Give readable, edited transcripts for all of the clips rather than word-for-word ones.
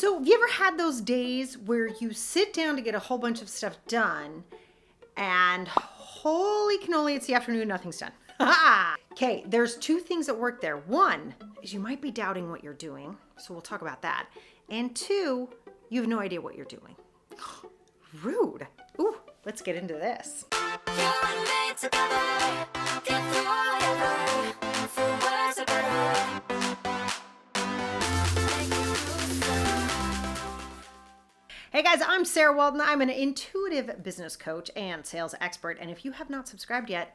So have you ever had those days where you sit down to get a whole bunch of stuff done and holy cannoli, it's the afternoon, nothing's done. Okay, there's two things that work there. One is you might be doubting what you're doing, so we'll talk about that. And two, you have no idea what you're doing. Rude. Ooh, let's get into this. Hey guys, I'm Sarah Walden. I'm an intuitive business coach and sales expert. And if you have not subscribed yet,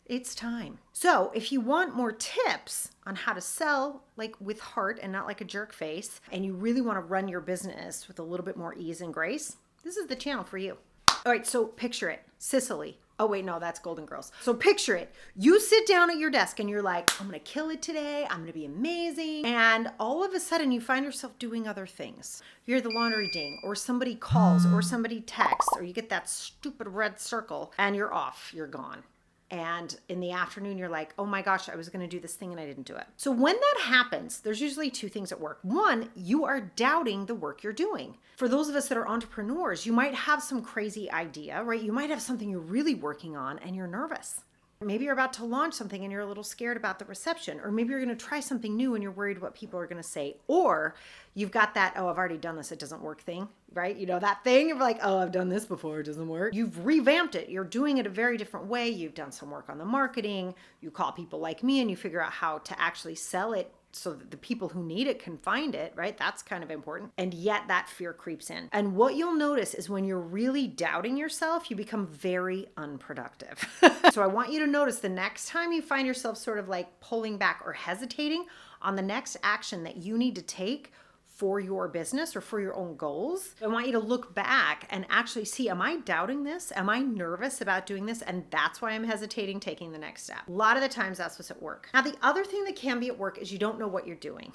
it's time. So if you want more tips on how to sell like with heart and not like a jerk face, and you really want to run your business with a little bit more ease and grace, this is the channel for you. All right, so picture it. Sicily. Oh wait, no, that's Golden Girls. So picture it. You sit down at your desk and you're like, I'm gonna kill it today. I'm gonna be amazing. And all of a sudden you find yourself doing other things. You hear the laundry ding, or somebody calls, or somebody texts, or you get that stupid red circle and you're off, you're gone. And in the afternoon, you're like, oh my gosh, I was gonna do this thing and I didn't do it. So when that happens, there's usually two things at work. One, you are doubting the work you're doing. For those of us that are entrepreneurs, you might have some crazy idea, right? You might have something you're really working on and you're nervous. Maybe you're about to launch something and you're a little scared about the reception, or maybe you're gonna try something new and you're worried what people are gonna say, or you've got that, oh, I've already done this, it doesn't work thing, right? You know, that thing, you're like, oh, I've done this before, it doesn't work. You've revamped it. You're doing it a very different way. You've done some work on the marketing. You call people like me and you figure out how to actually sell it so that the people who need it can find it, right? That's kind of important. And yet that fear creeps in. And what you'll notice is when you're really doubting yourself, you become very unproductive. So I want you to notice the next time you find yourself sort of like pulling back or hesitating on the next action that you need to take for your business or for your own goals, I want you to look back and actually see, am I doubting this? Am I nervous about doing this? And that's why I'm hesitating taking the next step. A lot of the times that's what's at work. Now, the other thing that can be at work is you don't know what you're doing.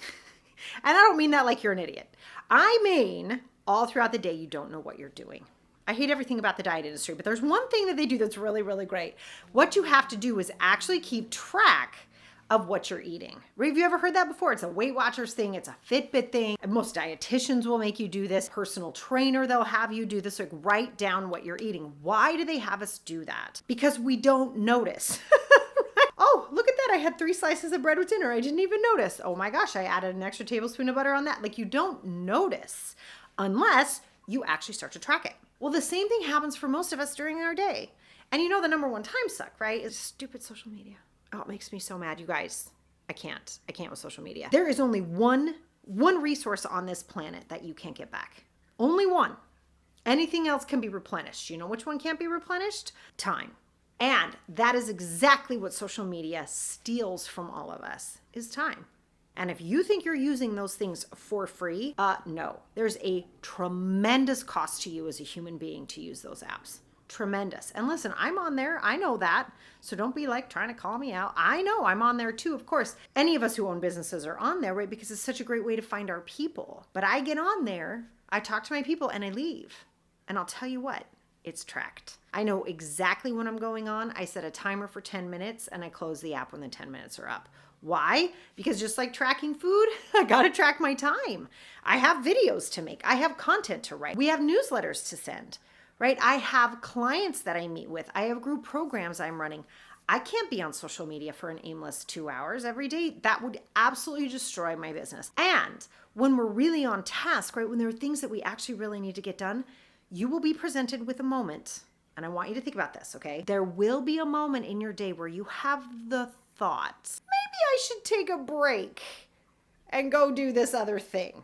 And I don't mean that like you're an idiot. I mean, all throughout the day, you don't know what you're doing. I hate everything about the diet industry, but there's one thing that they do that's really, really great. What you have to do is actually keep track of what you're eating. Have you ever heard that before? It's a Weight Watchers thing. It's a Fitbit thing. Most dietitians will make you do this. Personal trainer, they'll have you do this, like write down what you're eating. Why do they have us do that? Because we don't notice. Oh, look at that. I had 3 slices of bread with dinner. I didn't even notice. Oh my gosh, I added an extra tablespoon of butter on that. Like, you don't notice unless you actually start to track it. Well, the same thing happens for most of us during our day. And you know the number one time suck, right? Is stupid social media. Oh, it makes me so mad, you guys. I can't with social media. There is only one resource on this planet that you can't get back. Only one. Anything else can be replenished. You know which one can't be replenished? Time. And that is exactly what social media steals from all of us, is time. And if you think you're using those things for free, no. There's a tremendous cost to you as a human being to use those apps. Tremendous. And listen, I'm on there. I know that. So don't be like trying to call me out. I know I'm on there too. Of course, any of us who own businesses are on there, right? Because it's such a great way to find our people. But I get on there, I talk to my people, and I leave. And I'll tell you what, it's tracked. I know exactly when I'm going on. I set a timer for 10 minutes and I close the app when the 10 minutes are up. Why? Because just like tracking food, I got to track my time. I have videos to make. I have content to write. We have newsletters to send. Right? I have clients that I meet with. I have group programs I'm running. I can't be on social media for an aimless 2 hours every day. That would absolutely destroy my business. And when we're really on task, right, when there are things that we actually really need to get done, you will be presented with a moment. And I want you to think about this, okay? There will be a moment in your day where you have the thought, maybe I should take a break and go do this other thing.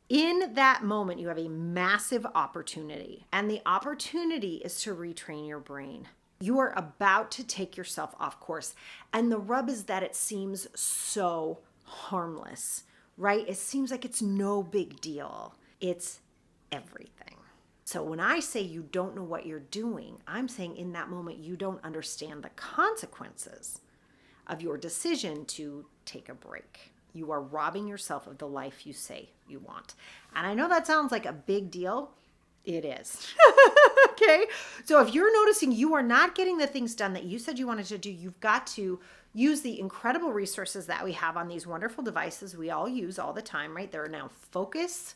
In that moment, you have a massive opportunity, and the opportunity is to retrain your brain. You are about to take yourself off course, and the rub is that it seems so harmless, right? It seems like it's no big deal. It's everything. So when I say you don't know what you're doing, I'm saying in that moment, you don't understand the consequences of your decision to take a break. You are robbing yourself of the life you say you want. And I know that sounds like a big deal. It is. Okay? So if you're noticing you are not getting the things done that you said you wanted to do, you've got to use the incredible resources that we have on these wonderful devices we all use all the time, right? There are now focus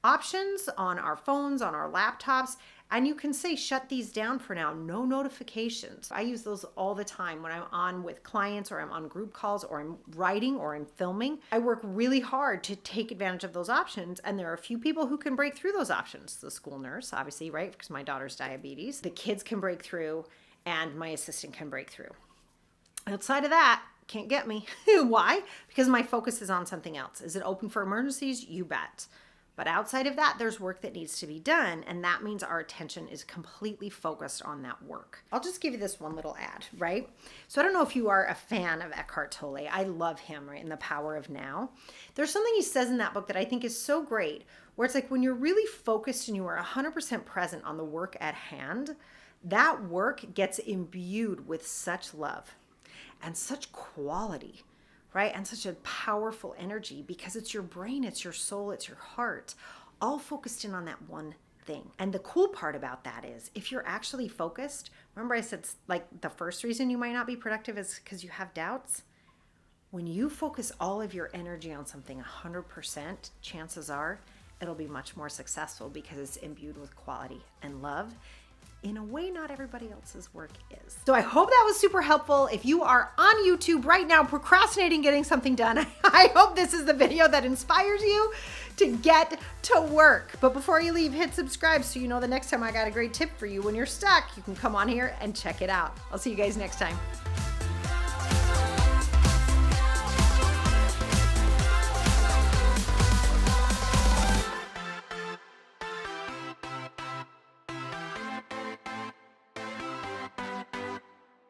options on our phones, on our laptops, and you can say, shut these down for now, no notifications. I use those all the time when I'm on with clients or I'm on group calls or I'm writing or I'm filming. I work really hard to take advantage of those options. And there are a few people who can break through those options. The school nurse, obviously, right? Because my daughter's diabetes. The kids can break through and my assistant can break through. Outside of that, can't get me. Why? Because my focus is on something else. Is it open for emergencies? You bet. But outside of that, there's work that needs to be done, and that means our attention is completely focused on that work. I'll just give you this one little ad, right? So I don't know if you are a fan of Eckhart Tolle. I love him, right, in The Power of Now. There's something he says in that book that I think is so great, where it's like when you're really focused and you are 100% present on the work at hand, that work gets imbued with such love and such quality, right? And such a powerful energy because it's your brain, it's your soul, it's your heart, all focused in on that one thing. And the cool part about that is if you're actually focused, remember I said like the first reason you might not be productive is because you have doubts. When you focus all of your energy on something 100%, chances are it'll be much more successful because it's imbued with quality and love in a way not everybody else's work is. So I hope that was super helpful. If you are on YouTube right now procrastinating getting something done, I hope this is the video that inspires you to get to work. But before you leave, hit subscribe so you know the next time I got a great tip for you when you're stuck, you can come on here and check it out. I'll see you guys next time.